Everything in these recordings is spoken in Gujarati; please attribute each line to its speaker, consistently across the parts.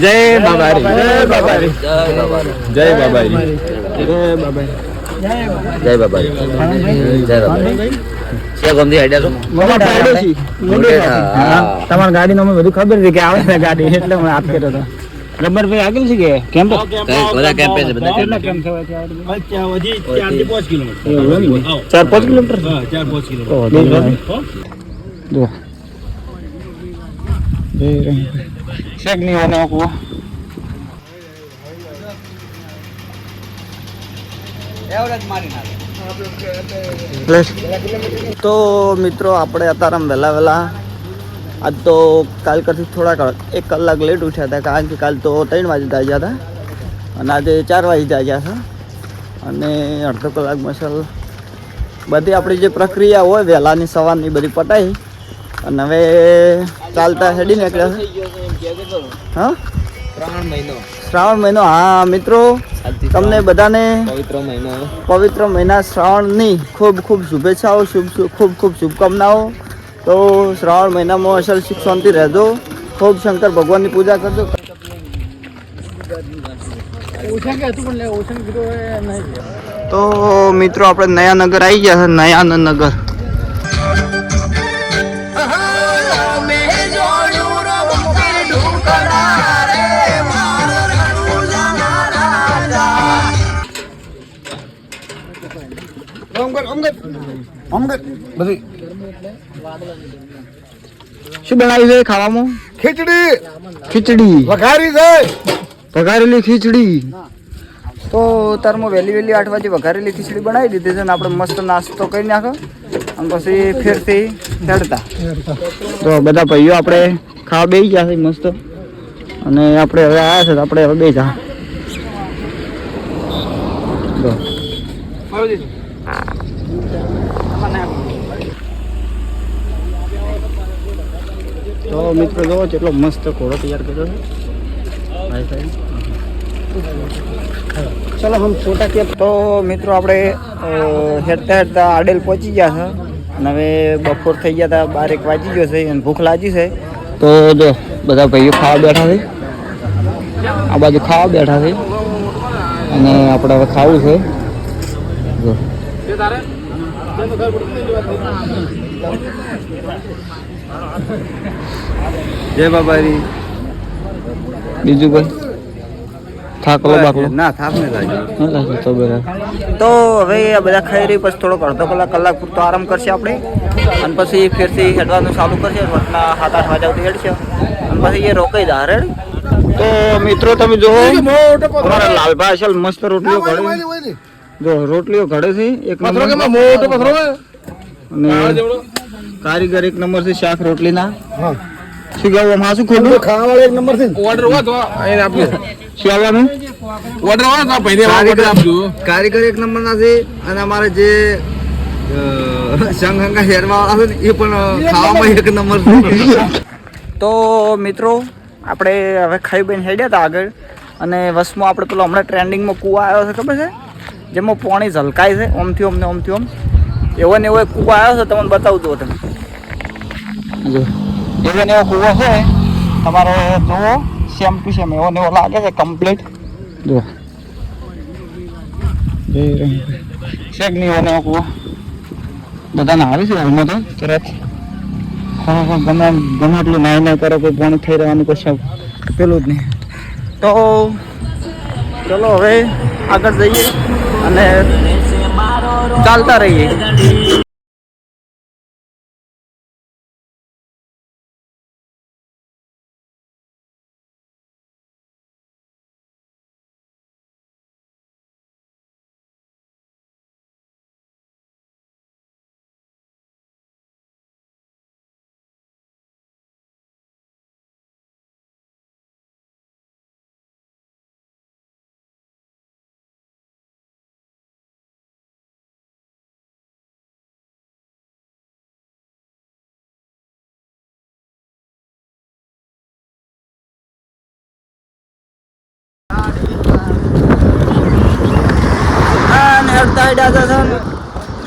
Speaker 1: જય બાબારી, જય બાબારી, જય બાબારી, જય બાબારી, જય બાબારી. તમારી ગાડી નો બધું ખબર છે કે આવે છે ગાડી, એટલે હું વાત કર્યો હતો. ગબ્બરભાઈ આગળ છે કે કેમ્પ બધા કેમ્પ છે, બધા કેટલા કેમ્પ થવા છે? 4-5 કિલોમીટર. 4-5 કિલોમીટર. હા 4-5 કિલોમીટર. જો શેક ની વાને કો એવરેજ મારી નાખે. તો મિત્રો આપણે અત્યારે વહેલા આજ તો કાલ કરતી થોડા 1 કલાક લેટ ઉઠ્યા હતા, કારણ કે કાલ તો 3 વાગે જાગ્યા હતા અને આજે 4 વાગે જાગ્યા છે. અને અડધો કલાક મસલ બધી આપણી જે પ્રક્રિયા હોય વહેલાની સવારની બધી પટાઈ અને હવે ચાલતા હેડી નીકળ્યા છે. હા શ્રાવણ મહિનો. હા મિત્રો, તમને બધાને પવિત્ર મહિના શ્રાવણની ખૂબ ખૂબ શુભેચ્છાઓ, ખૂબ ખૂબ શુભકામનાઓ. તો શ્રાવણ મહિનામાં અસલ સુખ શાંતિ રહેજો, ખૂબ શંકર ભગવાનની પૂજા કરજો. તો મિત્રો આપણે નયાનગર આવી ગયા છે, નયાનગર. શું બનાવ્યું છે ખાવામાં? ખીચડી વઘારેલી ખીચડી. તો તારમાં વહેલી 8 વાગે વઘારેલી ખીચડી બનાવી દીધી છે ને આપણે મસ્ત નાસ્તો કરી નાખો અને પછી ફેરથી ચડતા. તો બધા ભાઈઓ આપણે ખાવા બેસી ગયા છે મસ્ત, અને આપણે હવે આવ્યા છે તો આપણે હવે બે જા. તો મિત્રો જો કેટલો મસ્ત ઘોડો તૈયાર કર્યો છે. ચલો હમ છોટા કે. તો મિત્રો આપણે હેડતા આડેલ પહોંચી ગયા છે અને હવે બપોર થઈ ગયા હતા, 12-1 વાગી ગયો છે અને ભૂખ લાગી છે. તો જો બધા ભાઈઓ ખાવા બેઠા છે, આ બાજુ ખાવા બેઠા છે અને આપણે હવે ખાવું છે. જો જય બાબારી. બીજું ભાઈ થાકલો બાકલો ના થાક ને લાગે તો બરાબર. તો હવે આ બધા ખાઈ રહી, પછી થોડોક અડધો કલાક પૂરતો આરામ કરશે આપણે અને પછી ફેરથી હેડવાનું ચાલુ કરશે. વટના 7-8 વાગ્યા સુધી હેડશે અને પછી એ રોકાઈ જાય રેડ. તો મિત્રો તમે જુઓ અમારા લાલભાઈ અસલ મસ્ત રોટલીઓ ઘડે, જો રોટલીઓ ઘડે છે એક નંબર. અને કારીગર એક નંબર છે શાક રોટલીના. શું કહેવું હા, શું ખોટું ખાવા એક નંબર છે. ઓર્ડર હોય તો એને આપજો. શું આવવાનું ઓર્ડર હોય તો ભાઈને આપજો. કારીગર એક નંબર ના છે અને અમારે જે સંઘ હેરવા આવે ને એ પણ ખાવામાં એક નંબર છે. તો મિત્રો આપણે હવે ખાઈ બેન હેડ્યા હતા આગળ, અને વસમાં આપણે પેલો હમણાં ટ્રેન્ડિંગમાં કૂવો આવ્યો છે ખબર છે, જેમાં પાણી ઝલકાય છે ઓમથી ઓમ ને ઓમથી ઓમ. એવો ને એવો એક કૂવો આવ્યો છે, તમને બતાવું દો તમે. જો એવો ને એવો કૂવો છે, તમારે જુઓ સેમ ટુ સેમ એવો ને એવો લાગે છે કમ્પ્લીટ. જો શેક નહીં એવો ને એવો કૂવો. બધાને આવી છે હાલમાં તો તરત ગમે એટલું નાઈ કરો, કોઈ પાણી થઈ રહેવાનું કશું પેલું જ નહીં. તો ચલો હવે આગળ જઈએ અને ચાલતા રહીએ.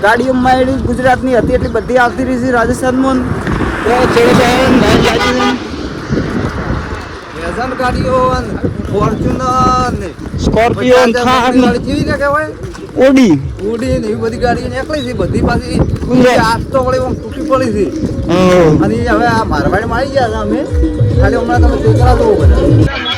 Speaker 1: ગાડીઓમાં ગુજરાતની હતી એટલી બધી આવતી રહી છે રાજસ્થાનમાં.
Speaker 2: ફેશન ગાડીઓ ફોર્ચ્યુનર ને
Speaker 1: સ્કોર્પિયો
Speaker 2: ગાડી કેવી કે કહેવાય
Speaker 1: ઓડી
Speaker 2: ઓડી ને એવી બધી ગાડીઓ નીકળી છે બધી પાછી આજ તો વળી આમ તૂટી પડી છે અને હવે આ મારવાડીમાં આવી ગયા હતા અમે ખાલી હમણાં તમે છોકરા જોવો બધા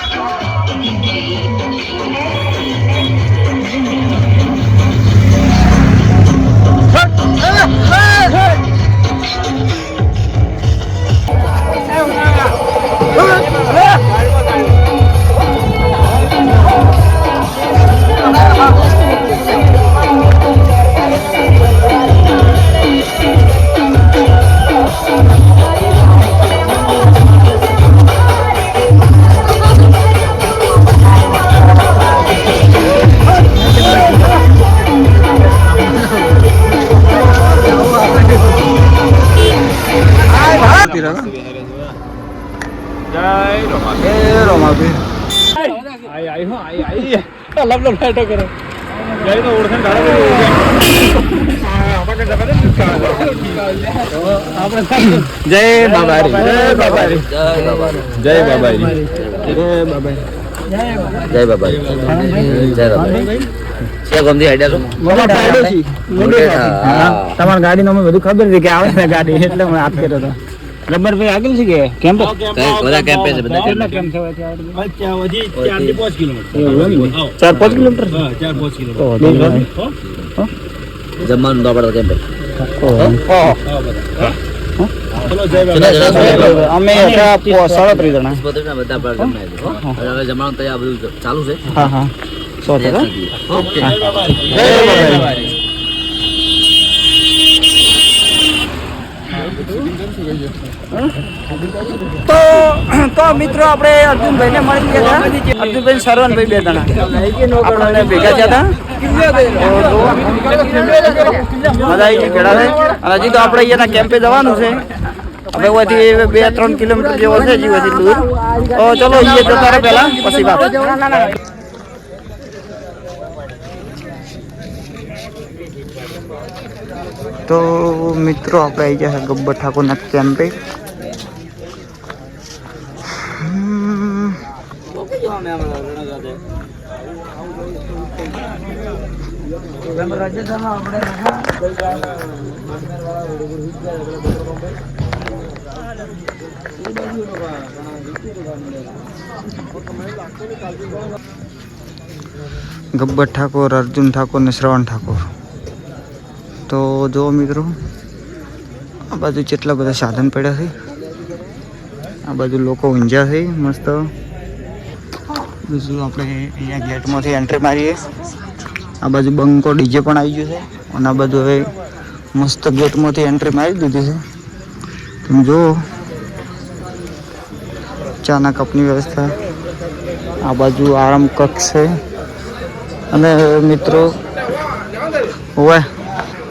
Speaker 1: જય બાબારી જય બાબારી જય બાબારી જય બાબારી તમારી ગાડી નો બધું ખબર છે કે આવે ગાડી એટલે હું આપ કર્યો હતો રબર ભાઈ આગળ છે કે કેમ્પ બધા કેમ્પ છે બધા કેમ છે 4-5 કિલોમીટર 4-5 કિલોમીટર જમવાનું તો આપણે કેમ્પ અમે 37 જણા બધા જમવાનું તો બધું ચાલુ છે હા હા 100% ઓકે તો મિત્રો આપણે અર્જુનભાઈ ને મળી ગયા હતા અર્જુનભાઈ સરવનભાઈ બે જણા આપણે ભેગા થયા હતા અને હજી તો આપણે અહીંયાના કેમ્પે જવાનું છે હવે ઓથી 2-3 કિલોમીટર જેવો છે જીવથી દૂર તો ચલો એ જતા રહે પહેલા પછી વાત તો મિત્રો આપણે આવી ગયા ગબ્બર ઠાકોરના કેમ્પે ગબ્બર ઠાકોર અર્જુન ઠાકોર ને શ્રવણ ઠાકોર તો જો મિત્રો આ બાજુ કેટલા બધા સાધન પડ્યા છે આ બાજુ લોકો ઊંઝા છે મસ્ત બીજું આપણે અહીંયા ગેટમાંથી એન્ટ્રી મારીએ આ બાજુ બંકો ડીજે પણ આવી ગયું છે અને આ બાજુ હવે મસ્ત ગેટમાંથી એન્ટ્રી મારી દીધી છે તમે જો ચાના કપની વ્યવસ્થા આ બાજુ આરામ કક્ષ છે અને મિત્રો હોય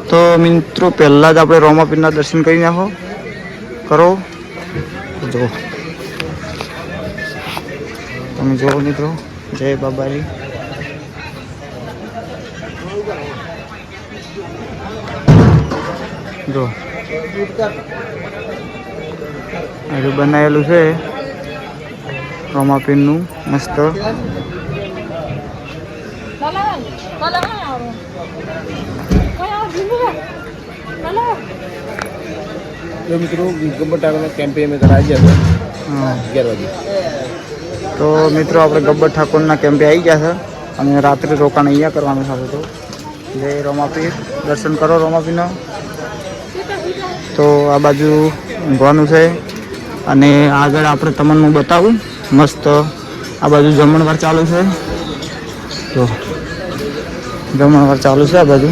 Speaker 1: તો મિત્રો પહેલાં જ આપણે રોમાપીરના દર્શન કરી નાખો કરો જો તમે જુઓ મિત્રો જય બાબારી જો હજુ બનાવેલું છે રોમાપીરનું મસ્ત
Speaker 2: મિત્રો ગબ્બર ઠાકોરના કેમ્પે અમે કરાવી ગયા 11 વાગે
Speaker 1: તો મિત્રો આપણે ગબ્બર ઠાકોરના કેમ્પે આવી ગયા છે અને રાત્રે રોકાણ અહીંયા કરવાનું થતું હતું જય રોમાપીર દર્શન કરો રોમાપીરના તો આ બાજુ ઊંઘવાનું છે અને આગળ આપણે તમને બતાવું મસ્ત આ બાજુ જમણવાર ચાલુ છે તો જમણવાર ચાલુ છે આ બાજુ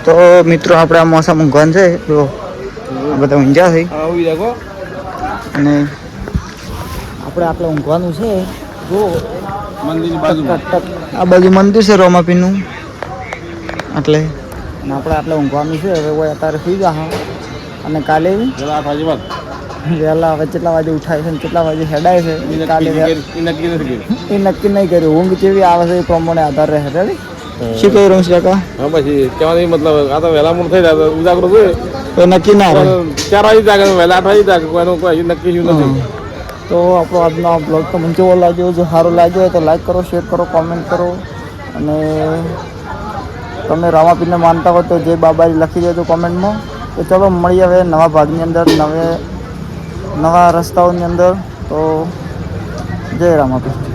Speaker 1: તો મિત્રો આપણે આ મોસમ ઊંઘવાનું છે તો બધા ઊંઝા છે અને આપણે આટલે ઊંઘવાનું છે જો આ બાજુ મંદિર છે રોમાપીરનું એટલે આપણે આટલે ઊંઘવાનું છે હવે કોઈ અત્યારે સુઈ જા અને કાલે વહેલા હવે કેટલા વાગે ઉઠાય છે ને કેટલા વાગે હેડાય છે કાલે એ નક્કી નહીં કર્યું. ઊંઘ કેવી આવે છે એ પ્રમાણે આધાર રહે. રેડી શું કહી રહ્યું છે કાકા?
Speaker 3: હા પછી કહેવાની મતલબ આ તો વહેલા મૂળ થઈ જાય ઉજાગરો જોઈએ
Speaker 1: તો નક્કી ના રહે.
Speaker 3: 4 વાગે જાગે વહેલા 8 વાગે જાગે કોઈનું કોઈ નક્કી શું નથી.
Speaker 1: તો આપણો આજનો આ બ્લોગ તમને કેવો લાગ્યો? જો સારો લાગ્યો હોય તો લાઈક કરો, શેર કરો, કોમેન્ટ કરો. અને તમે રામાપીરને માનતા હોય તો જય બાબાજી લખી દેજો કોમેન્ટમાં. તો ચલો મળીએ હવે નવા ભાગની અંદર, નવા રસ્તાઓની અંદર. તો જય રામાપીર.